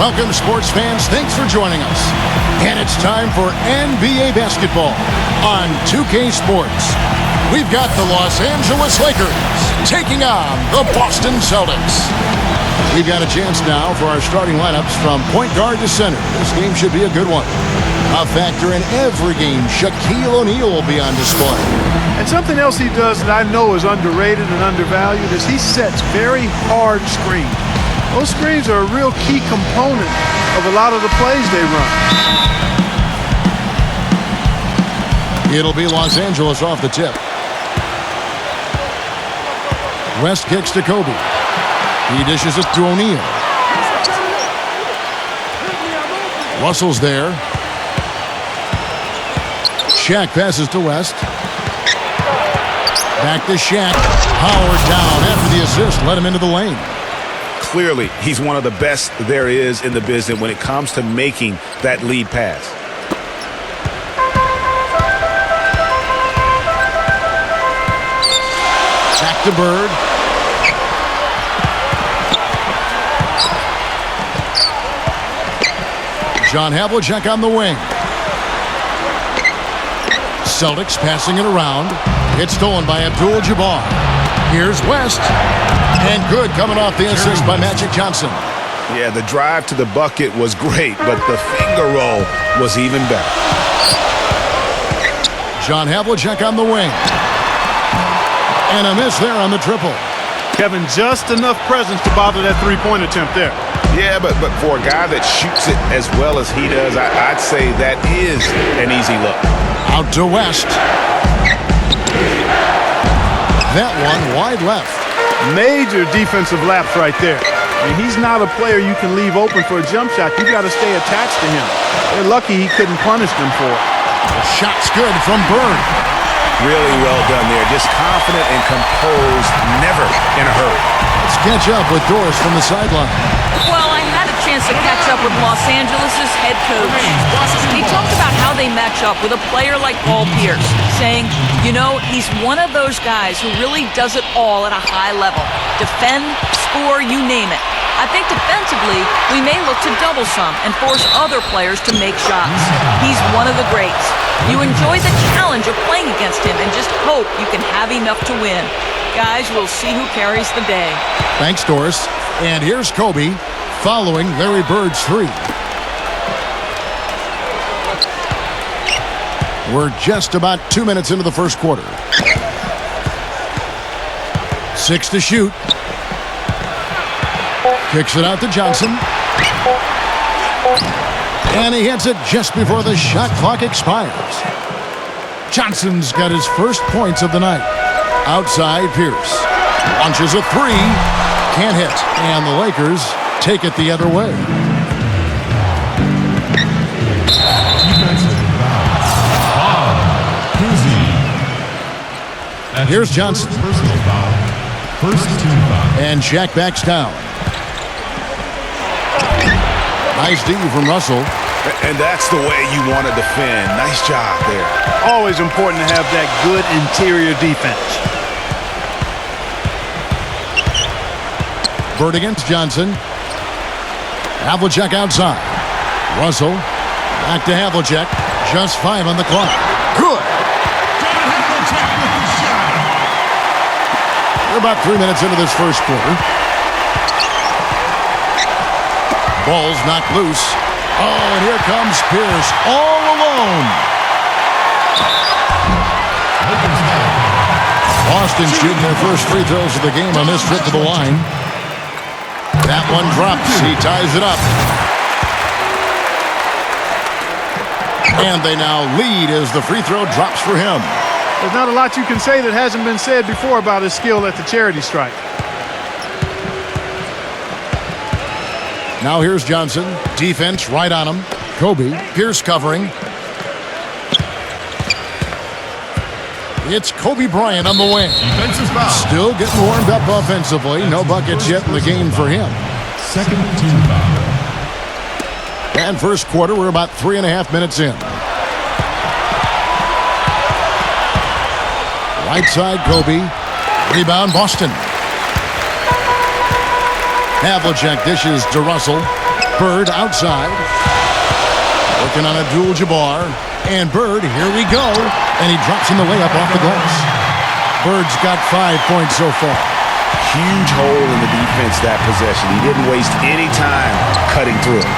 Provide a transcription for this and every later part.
Welcome, sports fans. Thanks for joining us. And it's time for NBA basketball on 2K Sports. We've got the Los Angeles Lakers taking on the Boston Celtics. We've got a chance now for our starting lineups from point guard to center. This game should be a good one. A factor in every game, Shaquille O'Neal will be on display. And something else he does that I know is underrated and undervalued is he sets very hard screens. Those screens are a real key component of a lot of the plays they run. It'll be Los Angeles off the tip. West kicks to Kobe. He dishes it to O'Neal. Russell's there. Shaq passes to West. Back to Shaq. Howard down after the assist. Let him into the lane. Clearly, he's one of the best there is in the business when it comes to making that lead pass. Back to Bird. John Havlicek on the wing. Celtics passing it around. It's stolen by Abdul-Jabbar. Here's West. And good coming off the assist by Magic Johnson. Yeah, the drive to the bucket was great, but the finger roll was even better. John Havlicek on the wing. And a miss there on the triple. Kevin, just enough presence to bother that three-point attempt there. Yeah, but for a guy that shoots it as well as he does, I'd say that is an easy look. Out to West. That one wide left. Major defensive lapse right there. I mean, he's not a player you can leave open for a jump shot. You got to stay attached to him. They're lucky he couldn't punish them for it. The shot's good from Bird. Really well done there. Just confident and composed, never in a hurry. Let's catch up with Doris from the sideline. Well, I had a chance to catch up with Los Angeles' head coach. He talked about how they match up with a player like Paul Pierce, saying, you know, he's one of those guys who really does it all at a high level. Defend, score, you name it. I think defensively, we may look to double some and force other players to make shots. He's one of the greats. You enjoy the challenge of playing against him and just hope you can have enough to win. Guys, we'll see who carries the day. Thanks, Doris. And here's Kobe following Larry Bird's three. We're just about 2 minutes into the first quarter. 6 to shoot. Kicks it out to Johnson. And he hits it just before the shot clock expires. Johnson's got his first points of the night. Outside Pierce. Launches a three. Can't hit. And the Lakers take it the other way. Here's Johnson. And Shaq backs down. Nice D from Russell. And that's the way you want to defend. Nice job there. Always important to have that good interior defense. Bird against Johnson. Havlicek outside. Russell. Back to Havlicek. Just 5 on the clock. Good. We're about 3 minutes into this first quarter. Ball's knocked loose. Oh, and here comes Pierce all alone. Boston shooting their first free throws of the game on this trip to the line. That one drops. He ties it up. And they now lead as the free throw drops for him. There's not a lot you can say that hasn't been said before about his skill at the charity stripe. Now here's Johnson. Defense right on him. Kobe. Pierce covering. It's Kobe Bryant on the wing. Still getting warmed up offensively. No buckets yet in the game for him. Second team foul. And first quarter, we're about 3.5 minutes in. Right side, Kobe. Rebound, Boston. Havlicek dishes to Russell. Bird outside. Working on Abdul-Jabbar. And Bird, here we go. And he drops in the layup off the glass. Bird's got 5 points so far. Huge hole in the defense that possession. He didn't waste any time cutting through it.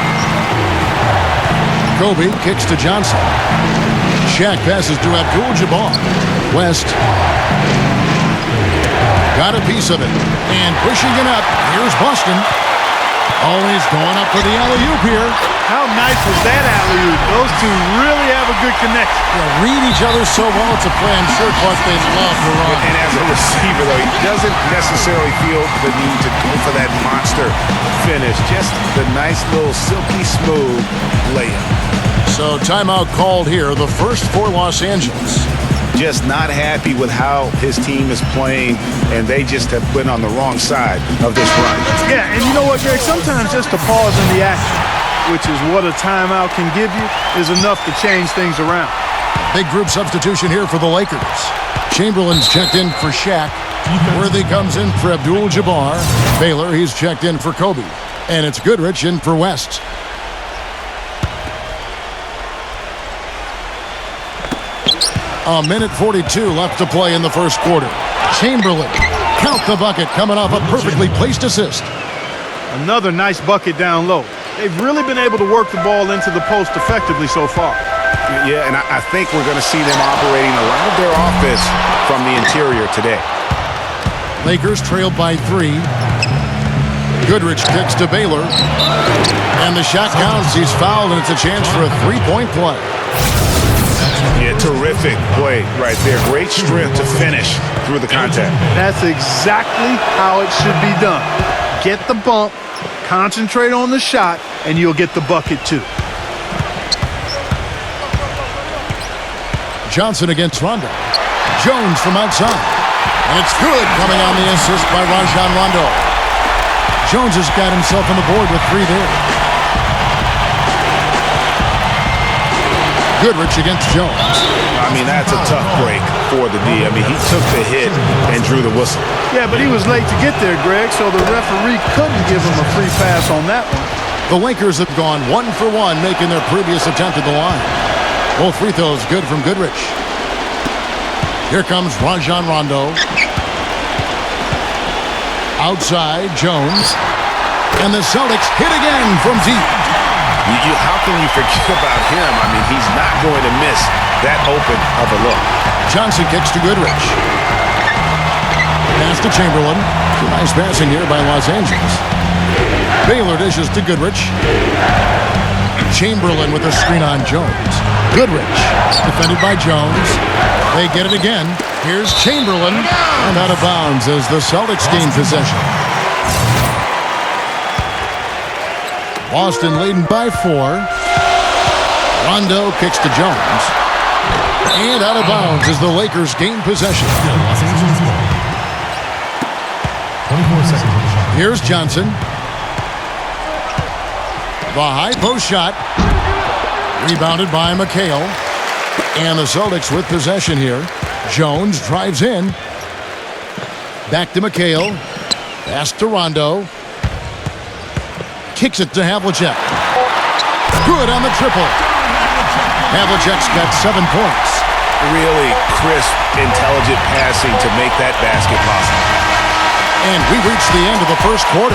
Kobe kicks to Johnson. Shaq passes to Abdul-Jabbar. West got a piece of it. And pushing it up, here's Boston. Always going up for the alley-oop here. How nice was that alley-oop? Those two really have a good connection. Yeah, read each other so well. It's a play I'm sure Clark they love to run. And as a receiver, though, he doesn't necessarily feel the need to go for that monster finish. Just the nice little silky smooth layup. So timeout called here, the first for Los Angeles. Just not happy with how his team is playing, and they just have been on the wrong side of this run. Yeah, and you know what, Greg? Sometimes just a pause in the action, which is what a timeout can give you, is enough to change things around. Big group substitution here for the Lakers. Chamberlain's checked in for Shaq. Worthy comes in for Abdul-Jabbar. Baylor, he's checked in for Kobe. And it's Goodrich in for West. A minute 42 left to play in the first quarter. Chamberlain, count the bucket, coming off a perfectly placed assist. Another nice bucket down low. They've really been able to work the ball into the post effectively so far. Yeah, and I think we're going to see them operating a lot of their offense from the interior today. Lakers trailed by 3. Goodrich kicks to Baylor. And the shot counts. He's fouled, and it's a chance for a three-point play. Yeah, terrific play right there. Great strength to finish through the contact. That's exactly how it should be done. Get the bump, concentrate on the shot, and you'll get the bucket too. Johnson against Rondo. Jones from outside. And it's good, coming on the assist by Rajon Rondo. Jones has got himself on the board with 3 there. Goodrich against Jones. I mean, that's a tough break for the D. I mean, he took the hit and drew the whistle. Yeah, but he was late to get there, Greg, so the referee couldn't give him a free pass on that one. The Lakers have gone 1 for 1, making their previous attempt at the line. Both free throws good from Goodrich. Here comes Rajon Rondo. Outside, Jones. And the Celtics hit again from deep. How can you forget about him? I mean, he's not going to miss that open of a look. Johnson kicks to Goodrich. Pass to Chamberlain. Nice passing here by Los Angeles. Baylor dishes to Goodrich. Chamberlain with a screen on Jones. Goodrich defended by Jones. They get it again. Here's Chamberlain. And out of bounds as the Celtics gain possession. Boston leading by 4. Rondo kicks to Jones. And out of bounds as the Lakers gain possession. 24 seconds. Here's Johnson. The high post shot. Rebounded by McHale. And the Celtics with possession here. Jones drives in. Back to McHale. Pass to Rondo. Kicks it to Havlicek. Good on the triple. Havlicek's got 7 points. Really crisp, intelligent passing to make that basket possible. And we reach the end of the first quarter.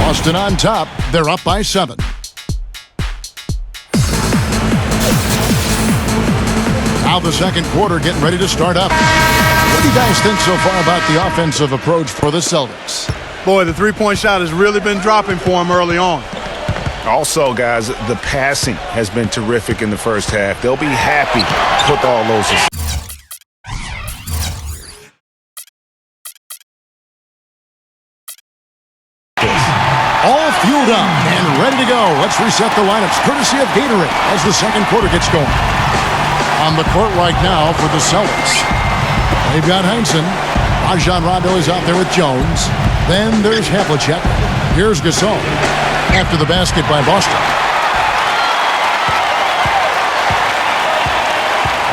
Boston on top. They're up by 7. Now the second quarter getting ready to start up. What do you guys think so far about the offensive approach for the Celtics? Boy, the three-point shot has really been dropping for him early on. Also, guys, the passing has been terrific in the first half. They'll be happy with all those. All fueled up and ready to go. Let's reset the lineups courtesy of Gatorade as the second quarter gets going. On the court right now for the Celtics. They've got Heinsohn. Rajon Rondo is out there with Jones. Then there's Havlicek. Here's Gasol. After the basket by Boston.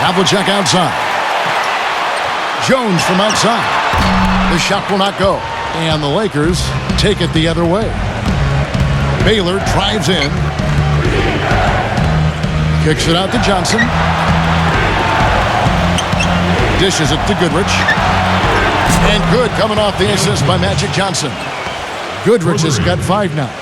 Havlicek outside. Jones from outside. The shot will not go. And the Lakers take it the other way. Baylor drives in. Kicks it out to Johnson. Dishes it to Goodrich. And good coming off the assist by Magic Johnson. Goodrich has got 5 now.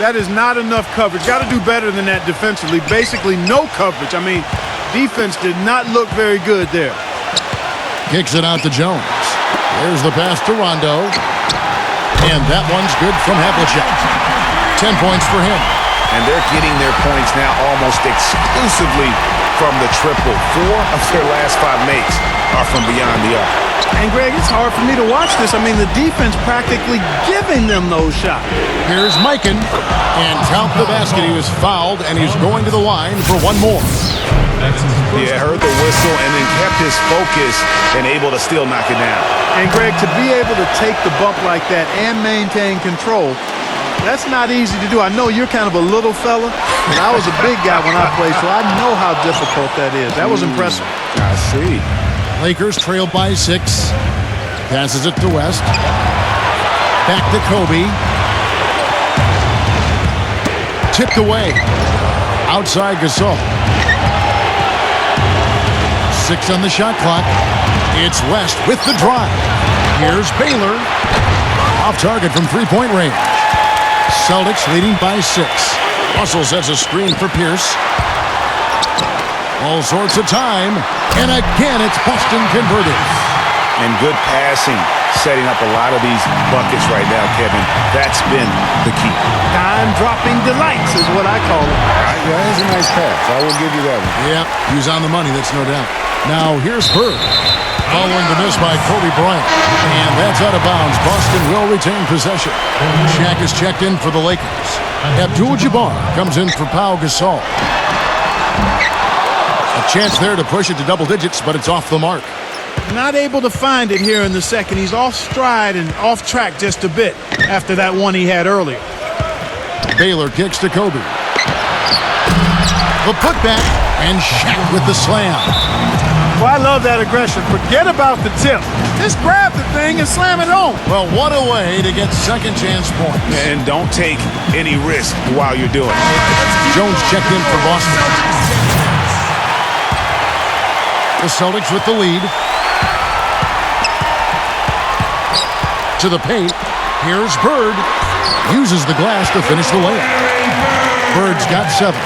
That is not enough coverage. Got to do better than that defensively. Basically no coverage. I mean, defense did not look very good there. Kicks it out to Jones. There's the pass to Rondo. And that one's good from Havlicek. 10 points for him. And they're getting their points now almost exclusively from the triple. 4 of their last 5 makes are from beyond the arc. And, Greg, it's hard for me to watch this. I mean, the defense practically giving them those shots. Here's Mikan. And count the basket. He was fouled, and he's going to the line for one more. Yeah, heard the whistle and then kept his focus and able to still knock it down. And, Greg, to be able to take the bump like that and maintain control, that's not easy to do. I know you're kind of a little fella, but I was a big guy when I played, so I know how difficult that is. That was impressive. I see. Lakers trailed by 6. Passes it to West. Back to Kobe. Tipped away. Outside Gasol. 6 on the shot clock. It's West with the drive. Here's Baylor. Off target from three-point range. Celtics leading by 6. Russell sets a screen for Pierce. All sorts of time. And again, it's Boston converted. And good passing, setting up a lot of these buckets right now, Kevin. That's been the key. Time-dropping delights is what I call it. Yeah, that's a nice pass. I will give you that one. Yep, he was on the money, that's no doubt. Now, here's Bird. Following the miss by Kobe Bryant. And that's out of bounds. Boston will retain possession. Shaq is checked in for the Lakers. Abdul-Jabbar comes in for Pau Gasol. A chance there to push it to double digits, but it's off the mark. Not able to find it here in the second. He's off stride and off track just a bit after that one he had earlier. Baylor kicks to Kobe. The putback, and Shaq with the slam. Well, I love that aggression. Forget about the tip. Just grab the thing and slam it home. Well, what a way to get second chance points. And don't take any risk while you're doing it. Jones checked in for Boston. The Celtics with the lead. To the paint. Here's Bird. Uses the glass to finish the layup. Bird's got 7.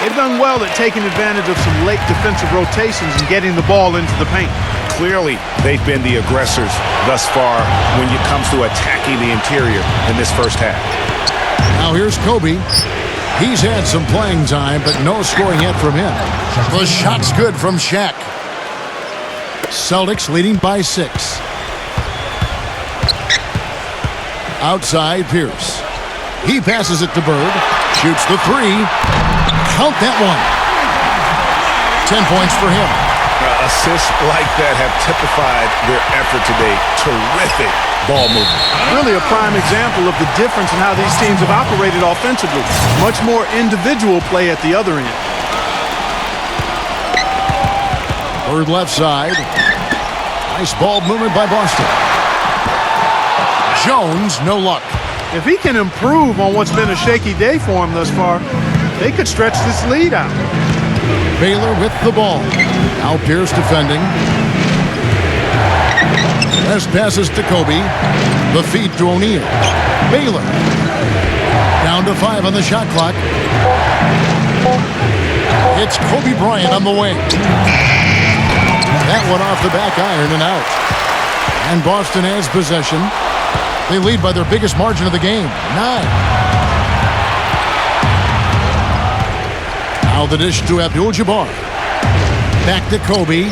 They've done well at taking advantage of some late defensive rotations and getting the ball into the paint. Clearly, they've been the aggressors thus far when it comes to attacking the interior in this first half. Now here's Kobe. He's had some playing time, but no scoring yet from him. The shot's good from Shaq. Celtics leading by 6. Outside Pierce. He passes it to Bird. Shoots the 3. Count that one. 10 points for him. Assists like that have typified their effort today. Terrific ball movement. Really a prime example of the difference in how these teams have operated offensively. Much more individual play at the other end. Bird left side. Nice ball movement by Boston. Jones, no luck. If he can improve on what's been a shaky day for him thus far, they could stretch this lead out. Baylor with the ball. Now Pierce defending. West passes to Kobe. The feed to O'Neal. Baylor. Down to 5 on the shot clock. It's Kobe Bryant on the wing. That one off the back iron and out. And Boston has possession. They lead by their biggest margin of the game, 9. Now the dish to Abdul-Jabbar. Back to Kobe.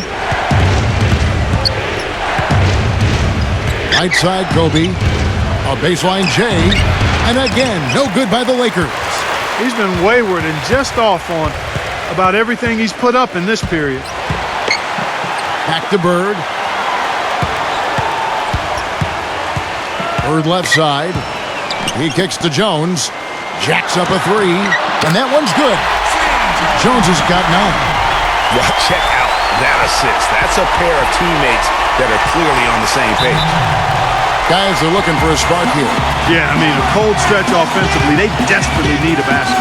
Right side Kobe. A baseline J. And again, no good by the Lakers. He's been wayward and just off on about everything he's put up in this period. Back to Bird. Bird left side. He kicks to Jones. Jacks up a 3. And that one's good. Jones has got 9. Well, check out that assist. That's a pair of teammates that are clearly on the same page. Guys are looking for a spark here. Yeah, I mean, a cold stretch offensively. They desperately need a basket.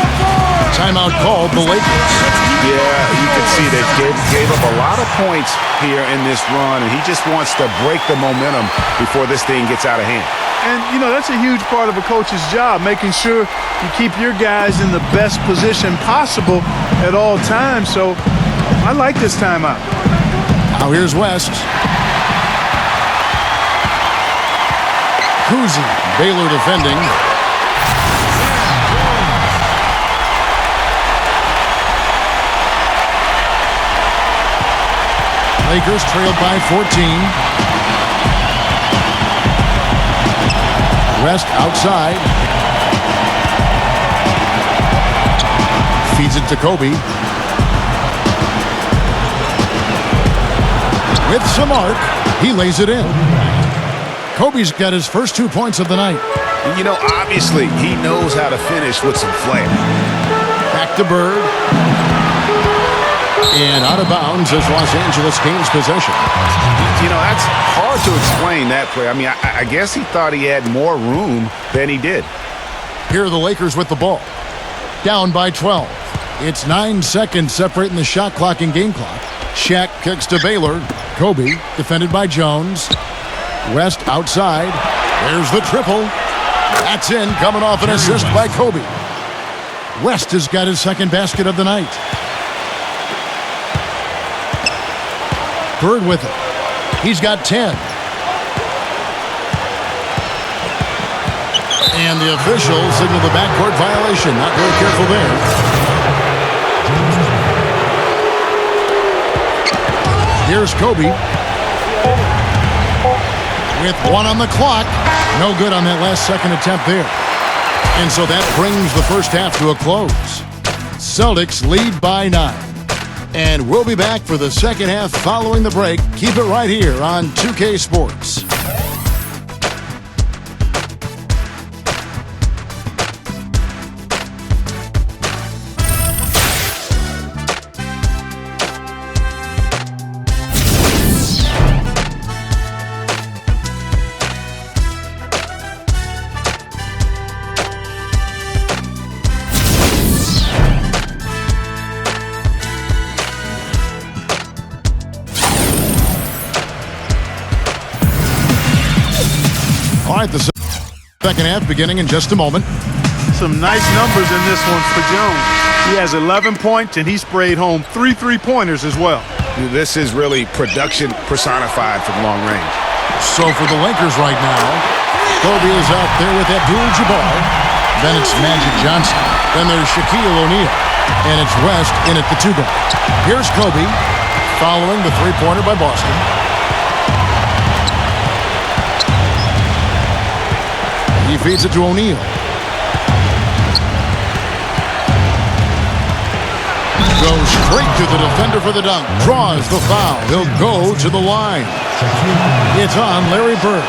Timeout called the Lakers. Yeah, you can see they gave up a lot of points here in this run, and he just wants to break the momentum before this thing gets out of hand. And, you know, that's a huge part of a coach's job, making sure you keep your guys in the best position possible at all times. So I like this timeout. Now here's West. Kuzi, Baylor defending. Lakers trailed by 14. West outside. Feeds it to Kobe. With some arc, he lays it in. Kobe's got his first 2 points of the night. You know, obviously, he knows how to finish with some flair. Back to Bird. And out of bounds as Los Angeles gains possession. You know, that's hard to explain that play. I mean, I guess he thought he had more room than he did. Here are the Lakers with the ball. Down by 12. It's 9 seconds separating the shot clock and game clock. Shaq kicks to Baylor. Kobe, defended by Jones. West outside. There's the triple. That's in, coming off an assist by Kobe. West has got his second basket of the night. Bird with it. He's got 10. And the officials signal the backcourt violation. Not very careful there. Here's Kobe. With 1 on the clock. No good on that last second attempt there. And so that brings the first half to a close. Celtics lead by 9. And we'll be back for the second half following the break. Keep it right here on 2K Sports. All right, the second half beginning in just a moment. Some nice numbers in this one for Jones. He has 11 points, and he sprayed home 3 3-pointers as well. This is really production personified from long range. So for the Lakers right now, Kobe is out there with Abdul-Jabbar. Then it's Magic Johnson. Then there's Shaquille O'Neal. And it's West in at the 2 guard. Here's Kobe following the 3-pointer by Boston. He feeds it to O'Neal. Goes straight to the defender for the dunk. Draws the foul. He'll go to the line. It's on Larry Bird.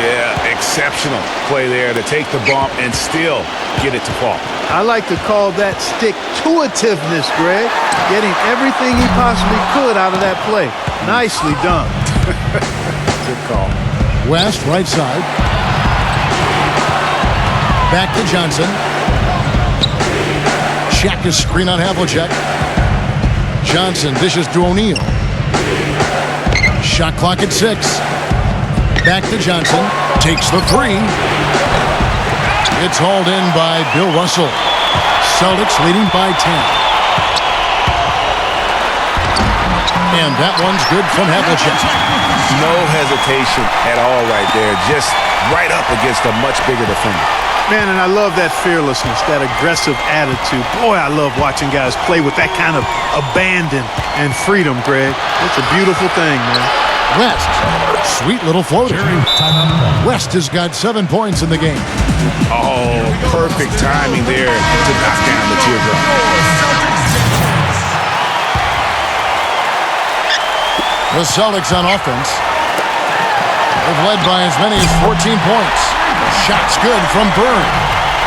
Yeah, exceptional play there to take the bump and still get it to fall. I like to call that stick-to-itiveness, Greg. Getting everything he possibly could out of that play. Nicely done. Good call. West, right side. Back to Johnson. Shaq is screen on Havlicek. Johnson dishes to O'Neal. Shot clock at 6. Back to Johnson. Takes the 3. It's hauled in by Bill Russell. Celtics leading by 10. And that one's good from Havlicek. No hesitation at all right there. Just right up against a much bigger defender. Man, and I love that fearlessness, that aggressive attitude. Boy, I love watching guys play with that kind of abandon and freedom, Greg. It's a beautiful thing, man. West, sweet little floater. West has got 7 points in the game. Oh, perfect timing there to knock down the teardrop. The Celtics on offense. They've led by as many as 14 points. Shots good from Bird.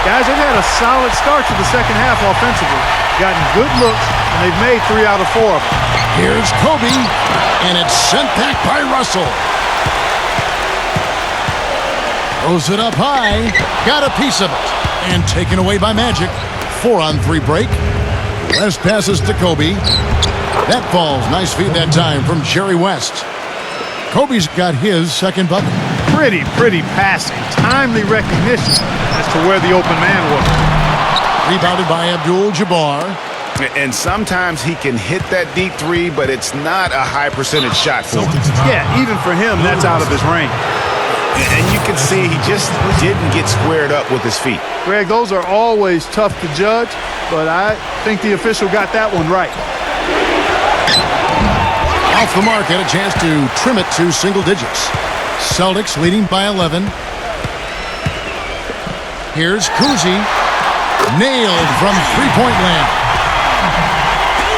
Guys, they've had a solid start to the second half offensively. Gotten good looks, and they've made 3 out of 4 of them. Here's Kobe, and it's sent back by Russell. Throws it up high. Got a piece of it. And taken away by Magic. 4-on-3 break. West passes to Kobe. That falls. Nice feed that time from Jerry West. Kobe's got his second bucket. Pretty passing. Timely recognition as to where the open man was. Rebounded by Abdul-Jabbar. And sometimes he can hit that deep three, but it's not a high percentage shot for him. Yeah, even for him, that's out of his range. And you can see he just didn't get squared up with his feet. Greg, those are always tough to judge, but I think the official got that one right. Off the mark, had a chance to trim it to single digits. Celtics leading by 11. Here's Kuzi. Nailed from three-point land.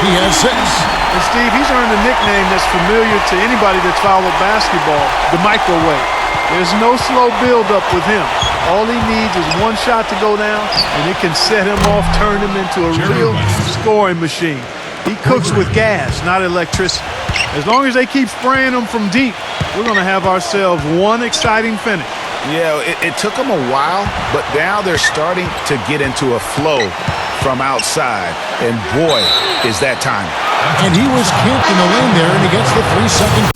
He has 6. And Steve, he's earned a nickname that's familiar to anybody that's followed basketball, the microwave. There's no slow build-up with him. All he needs is one shot to go down, and it can set him off, turn him into a real scoring machine. He cooks with gas, not electricity. As long as they keep spraying him from deep, we're going to have ourselves one exciting finish. Yeah, it took them a while, but now they're starting to get into a flow from outside. And boy, is that time. And he was camped in the lane there, and he gets the 3-second.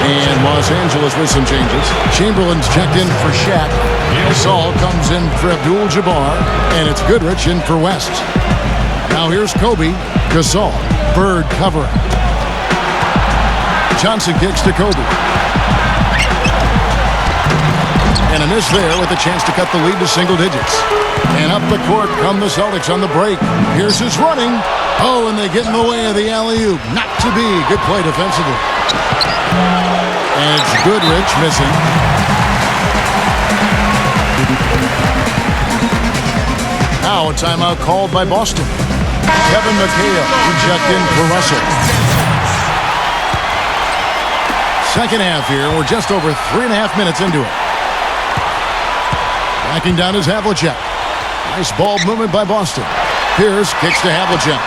And Los Angeles with some changes. Chamberlain's checked in for Shaq. Gasol comes in for Abdul-Jabbar. And it's Goodrich in for West. Now here's Kobe. Gasol. Bird covering. Johnson kicks to Kobe. And a miss there with a chance to cut the lead to single digits. And up the court come the Celtics on the break. Pierce is running. Oh, and they get in the way of the alley-oop. Not to be. Good play defensively. And it's Goodrich missing. Now a timeout called by Boston. Kevin McHale checked in for Russell. Second half here. We're just over 3.5 minutes into it. Backing down is Havlicek. Nice ball movement by Boston. Pierce kicks to Havlicek.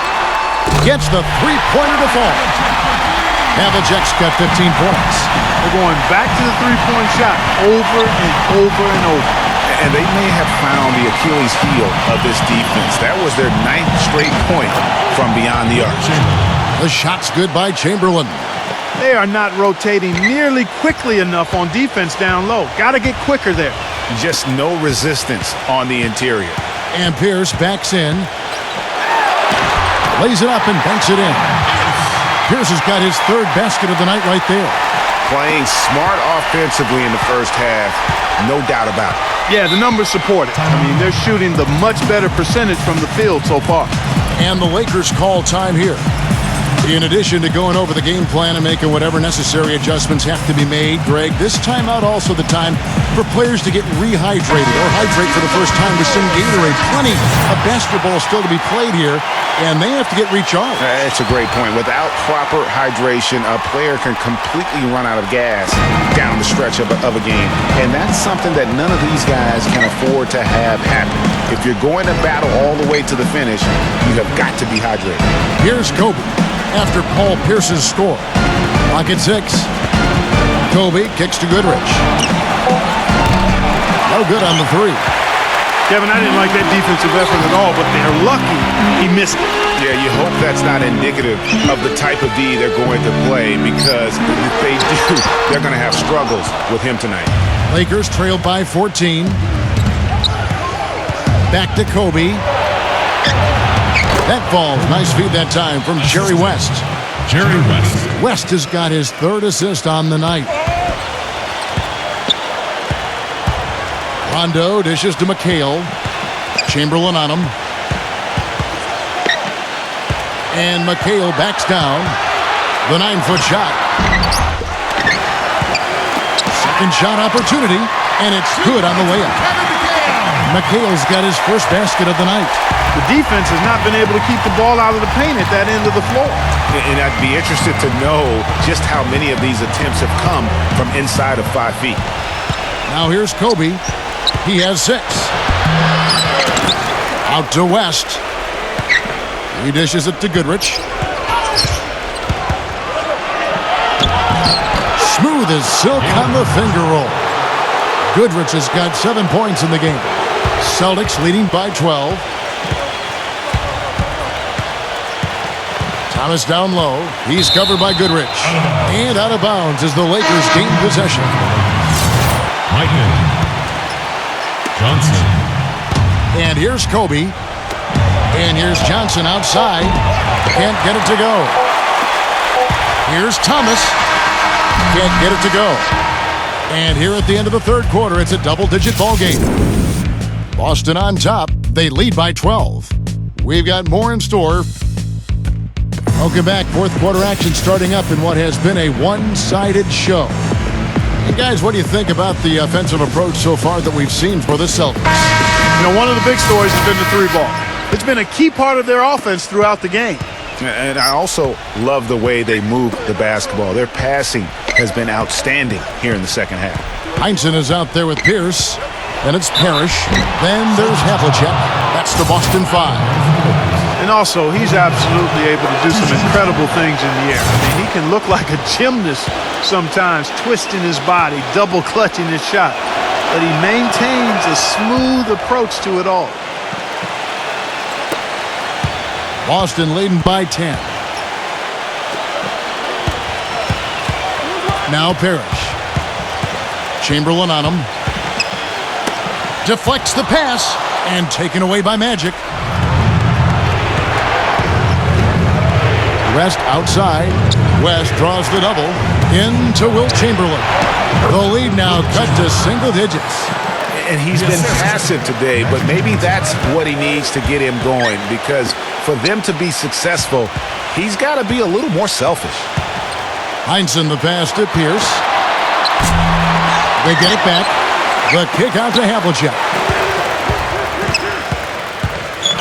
Gets the three-pointer to fall. Havlicek's got 15 points. They're going back to the three-point shot over and over and over. And they may have found the Achilles heel of this defense. That was their 9th straight point from beyond the arc. The shot's good by Chamberlain. They are not rotating nearly quickly enough on defense down low. Got to get quicker there. Just no resistance on the interior. And Pierce backs in. Lays it up and banks it in. Pierce has got his 3rd basket of the night right there. Playing smart offensively in the first half, no doubt about it. Yeah, the numbers support it. I mean, they're shooting the much better percentage from the field so far. And the Lakers call time here. In addition to going over the game plan and making whatever necessary adjustments have to be made, Greg, this timeout also the time for players to get rehydrated or hydrate for the first time with some Gatorade. Plenty of basketball still to be played here, and they have to get recharged. That's a great point. Without proper hydration, a player can completely run out of gas down the stretch of a game. And that's something that none of these guys can afford to have happen. If you're going to battle all the way to the finish, you have got to be hydrated. Here's Kobe after Paul Pierce's score. Clock at 6. Kobe kicks to Goodrich. No good on the 3. Kevin, I didn't like that defensive effort at all, but they're lucky he missed it. Yeah, you hope that's not indicative of the type of D they're going to play, because if they do, they're going to have struggles with him tonight. Lakers trailed by 14. Back to Kobe. That falls. Nice feed that time from Jerry West. Jerry West. West has got his 3rd assist on the night. Rondo dishes to McHale. Chamberlain on him. And McHale backs down. The 9-foot shot. Second shot opportunity. And it's good on the way up. McHale's got his 1st basket of the night. The defense has not been able to keep the ball out of the paint at that end of the floor. And I'd be interested to know just how many of these attempts have come from inside of 5 feet. Now here's Kobe. He has 6. Out to West. He dishes it to Goodrich. Smooth as silk on the finger roll. Goodrich has got 7 points in the game. Celtics leading by 12. Thomas down low. He's covered by Goodrich. And out of bounds as the Lakers gain possession. Michael Johnson. And here's Kobe. And here's Johnson outside. Can't get it to go. Here's Thomas. Can't get it to go. And here at the end of the third quarter, it's a double-digit ball game. Boston on top. They lead by 12. We've got more in store. Welcome back. Fourth quarter action starting up in what has been a one-sided show. And guys, what do you think about the offensive approach so far that we've seen for the Celtics? You know, one of the big stories has been the three ball. It's been a key part of their offense throughout the game. And I also love the way they move the basketball. Their passing has been outstanding here in the second half. Heinsohn is out there with Pierce. Then it's Parrish. Then there's Havlicek. That's the Boston Five. And also, he's absolutely able to do some incredible things in the air. I mean, he can look like a gymnast sometimes, twisting his body, double clutching his shot. But he maintains a smooth approach to it all. Boston leading by 10. Now Parrish. Chamberlain on him. Deflects the pass and taken away by Magic. West outside. West draws the double. Into Wilt Chamberlain. The lead now cut to single digits. And he's been passive today, but maybe that's what he needs to get him going, because for them to be successful, he's got to be a little more selfish. Heinsohn the pass to Pierce. They get it back. The kick out to Havlicek.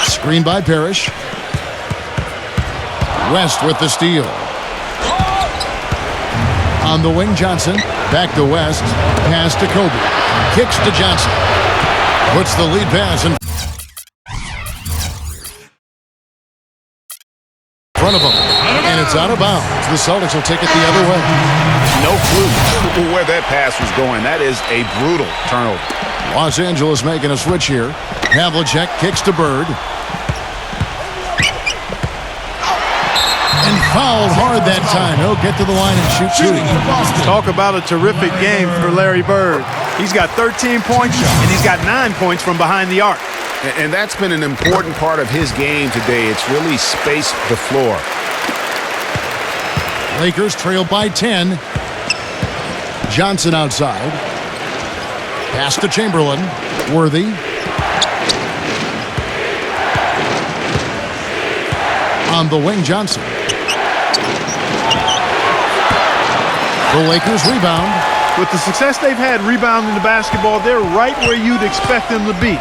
Screen by Parrish. West with the steal. On the wing, Johnson. Back to West. Pass to Kobe. Kicks to Johnson. Puts the lead pass in front of him. And it's out of bounds. The Celtics will take it the other way. No clue where that pass was going. That is a brutal turnover. Los Angeles making a switch here. Havlicek kicks to Bird. And fouled hard that time. He'll get to the line and shoot two. Talk about a terrific game for Larry Bird. He's got 13 points, and he's got 9 points from behind the arc. And that's been an important part of his game today. It's really spaced the floor. Lakers trail by 10. Johnson outside. Pass to Chamberlain. Worthy. On the wing, Johnson. The Lakers rebound. With the success they've had rebounding the basketball, they're right where you'd expect them to be,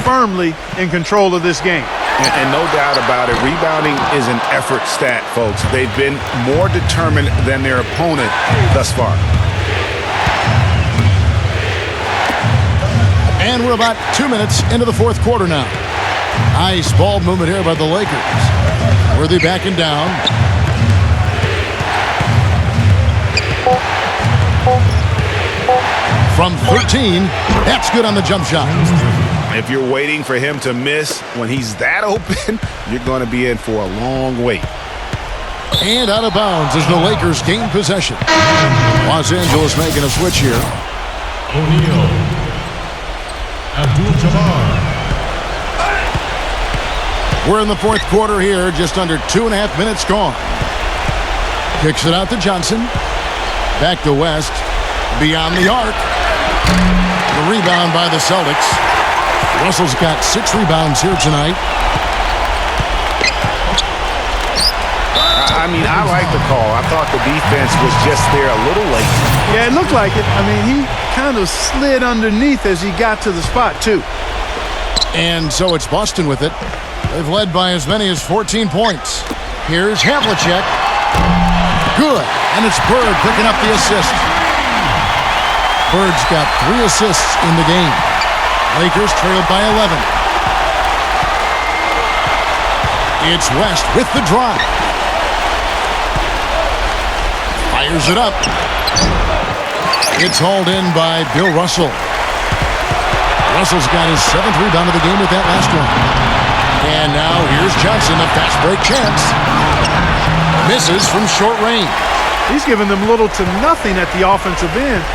firmly in control of this game. And no doubt about it, rebounding is an effort stat, folks. They've been more determined than their opponent thus far. And we're about 2 minutes into the fourth quarter now. Nice ball movement here by the Lakers. Worthy backing down. From 13, that's good on the jump shot. If you're waiting for him to miss when he's that open, you're going to be in for a long wait. And out of bounds as the Lakers gain possession. Los Angeles making a switch here. O'Neal. Abdul-Jabbar. We're in the fourth quarter here, just under 2.5 minutes gone. Kicks it out to Johnson. Back to West. Beyond the arc. The rebound by the Celtics. Russell's got 6 rebounds here tonight. I mean, I like the call. I thought the defense was just there a little late. Yeah, it looked like it. I mean, he kind of slid underneath as he got to the spot, too. And so it's Boston with it. They've led by as many as 14 points. Here's Havlicek. Good. And it's Bird picking up the assist. Bird's got 3 assists in the game. Lakers trailed by 11. It's West with the drive. Fires it up. It's hauled in by Bill Russell. Russell's got his 7th rebound of the game with that last one. And now here's Johnson, a fast break chance. Misses from short range. He's giving them little to nothing at the offensive end.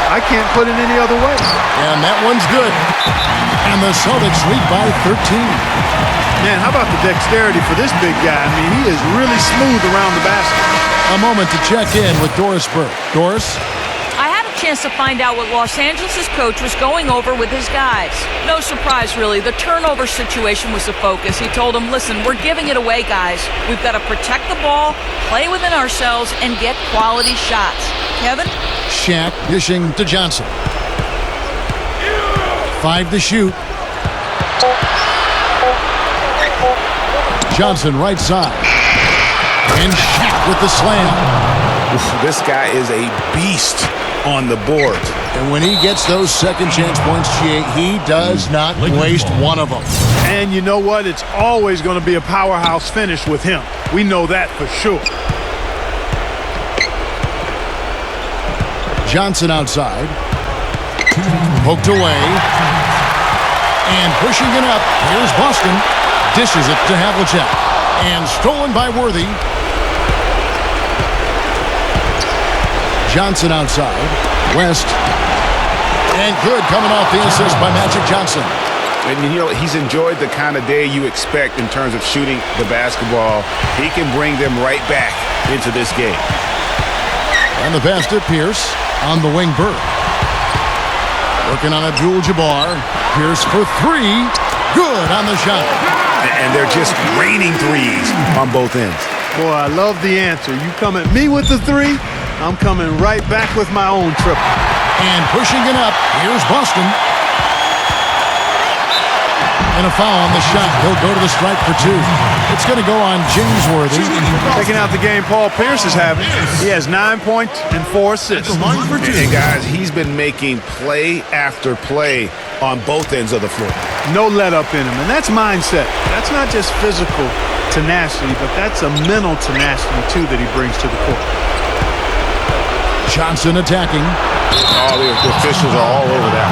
I can't put it any other way. And that one's good. And the Celtics lead by 13. Man, how about the dexterity for this big guy? I mean, he is really smooth around the basket. A moment to check in with Doris Burke. Doris? I had a chance to find out what Los Angeles' coach was going over with his guys. No surprise, really. The turnover situation was the focus. He told them, listen, we're giving it away, guys. We've got to protect the ball, play within ourselves, and get quality shots. Kevin? Shaq dishing to Johnson. 5 to shoot. Johnson right side. And Shaq with the slam. This guy is a beast on the board. And when he gets those second chance points, he does not waste one of them. And you know what? It's always going to be a powerhouse finish with him. We know that for sure. Johnson outside. Poked away. And pushing it up. Here's Boston. Dishes it to Havlicek. And stolen by Worthy. Johnson outside. West. And good coming off the assist by Magic Johnson. And you know, he's enjoyed the kind of day you expect in terms of shooting the basketball. He can bring them right back into this game. And the pass to Pierce on the wing. Burke. Working on Abdul-Jabbar. Pierce for 3. Good on the shot. And they're just raining threes on both ends. Boy, I love the answer. You come at me with the 3, I'm coming right back with my own triple. And pushing it up, here's Boston. And a foul on the shot. He'll go to the stripe for 2. It's going to go on James Worthy. Taking out the game Paul Pierce is having. He has 9 points and 4 assists. And guys, he's been making play after play on both ends of the floor. No let up in him, and that's mindset. That's not just physical tenacity, but that's a mental tenacity, too, that he brings to the court. Johnson attacking. Oh, the officials are all over that.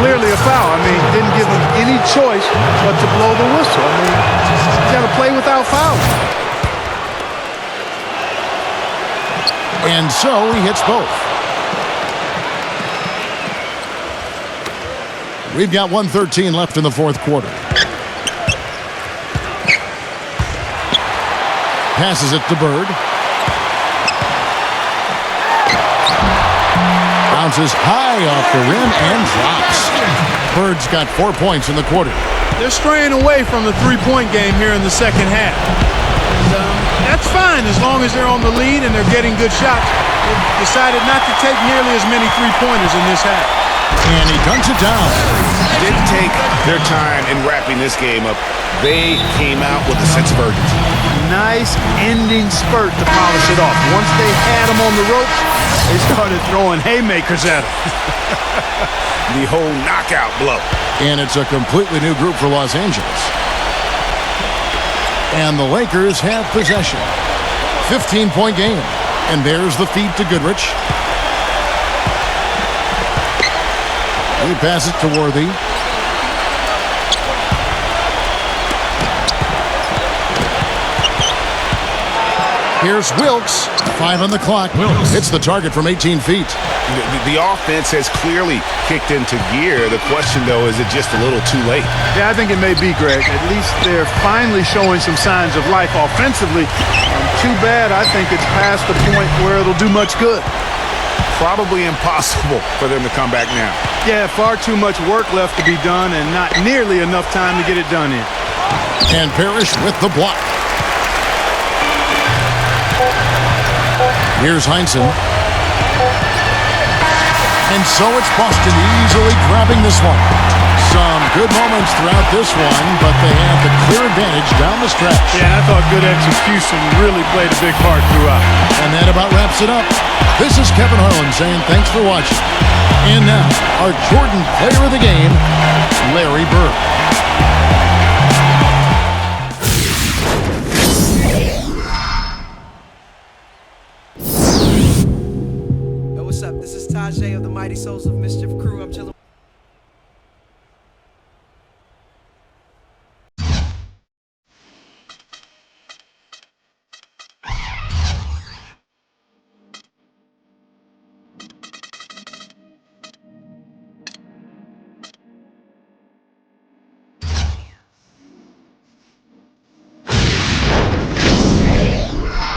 Clearly a foul. I mean, didn't give him any choice but to blow the whistle. I mean, he's got to play without fouling. And so he hits both. We've got 1:13 left in the fourth quarter. Passes it to Bird. Bounces high off the rim and drops. Bird's got 4 points in the quarter. They're straying away from the three-point game here in the second half. That's fine as long as they're on the lead and they're getting good shots. They've decided not to take nearly as many three-pointers in this half. And he dunks it down. Didn't take their time in wrapping this game up. They came out with a sense of urgency. Nice ending spurt to polish it off. Once they had him on the ropes, they started throwing haymakers at him. The whole knockout blow. And it's a completely new group for Los Angeles. And the Lakers have possession. 15-point game. And there's the feed to Goodrich. He passes it to Worthy. Here's Wilkes. 5 on the clock. Wilkes hits the target from 18 feet. The offense has clearly kicked into gear. The question, though, is it just a little too late? Yeah, I think it may be, Greg. At least they're finally showing some signs of life offensively. Too bad I think it's past the point where it'll do much good. Probably impossible for them to come back now. Yeah, far too much work left to be done and not nearly enough time to get it done in. And Parrish with the block. Here's Heinsohn. And so it's Boston easily grabbing this one. Some good moments throughout this one, but they have the clear advantage down the stretch. Yeah, I thought good execution really played a big part throughout. And that about wraps it up. This is Kevin Harlan saying thanks for watching. And now, our Jordan player of the game, Larry Bird. Najee of the Mighty Souls of Mischief crew. I'm chilling